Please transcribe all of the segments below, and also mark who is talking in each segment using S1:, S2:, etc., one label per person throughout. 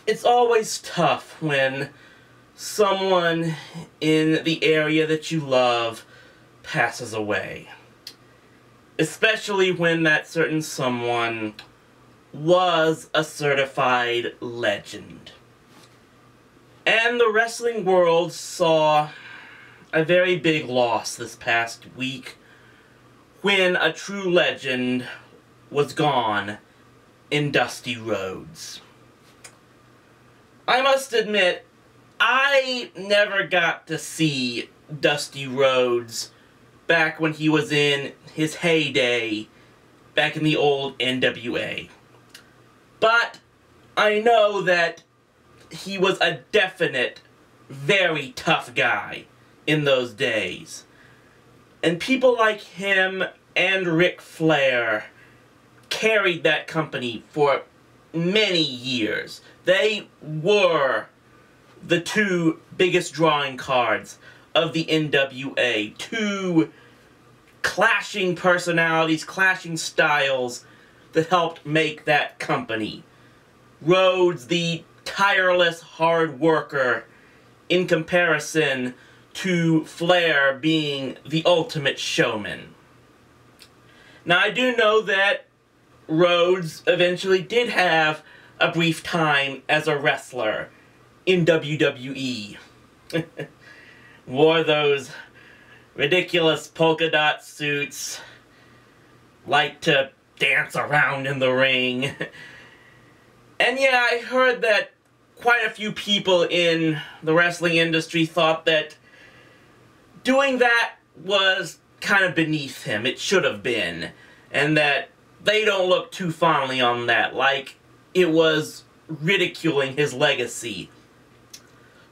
S1: It's always tough when someone in the area that you love passes away. Especially when that certain someone was a certified legend. And the wrestling world saw a very big loss this past week when a true legend was gone in Dusty Rhodes. I must admit, I never got to see Dusty Rhodes back when he was in his heyday back in the old NWA. But I know that he was a definite, very tough guy in those days. And people like him and Ric Flair carried that company for many years. They were the two biggest drawing cards of the NWA. Two clashing personalities, clashing styles that helped make that company. Rhodes, the tireless hard worker, in comparison to Flair being the ultimate showman. Now, I do know that Rhodes eventually did have a brief time as a wrestler in WWE. Wore those ridiculous polka dot suits, liked to dance around in the ring. And yeah, I heard that quite a few people in the wrestling industry thought that doing that was kind of beneath him. It should have been. And that they don't look too fondly on that, like it was ridiculing his legacy.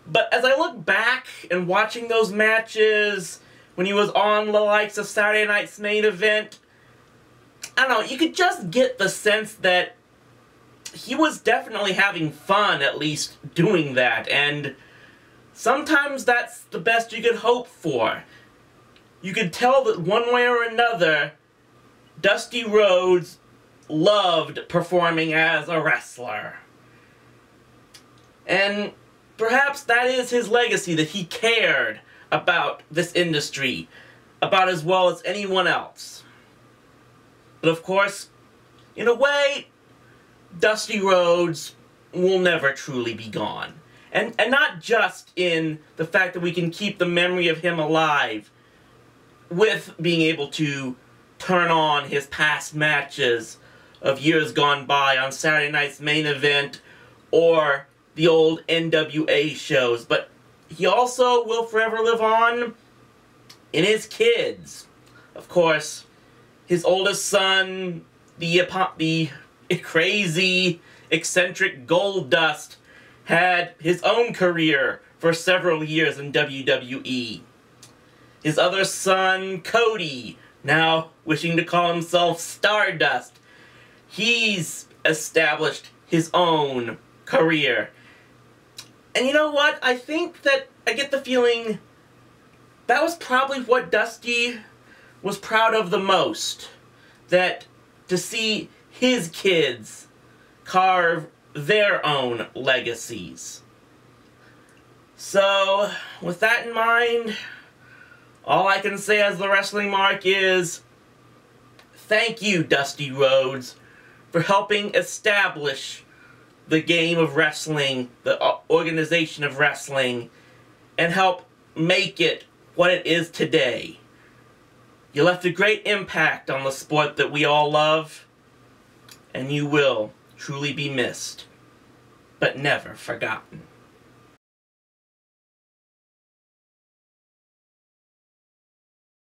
S1: But as I look back and watching those matches when he was on the likes of Saturday Night's Main Event, I don't know, you could just get the sense that he was definitely having fun, at least doing that, and sometimes that's the best you could hope for. You could tell that one way or another, Dusty Rhodes loved performing as a wrestler. And perhaps that is his legacy, that he cared about this industry about as well as anyone else. But of course, in a way, Dusty Rhodes will never truly be gone. And not just in the fact that we can keep the memory of him alive with being able to turn on his past matches of years gone by on Saturday Night's Main Event or the old NWA shows, but he also will forever live on in his kids. Of course, his oldest son, the crazy, eccentric Goldust, had his own career for several years in WWE. His other son, Cody, now wishing to call himself Stardust, he's established his own career. And you know what? I think that I get the feeling that was probably what Dusty was proud of the most. That to see his kids carve their own legacies. So, with that in mind, all I can say as the Wrestling Mark is, thank you, Dusty Rhodes, for helping establish the game of wrestling, the organization of wrestling, and help make it what it is today. You left a great impact on the sport that we all love, and you will truly be missed, but never forgotten.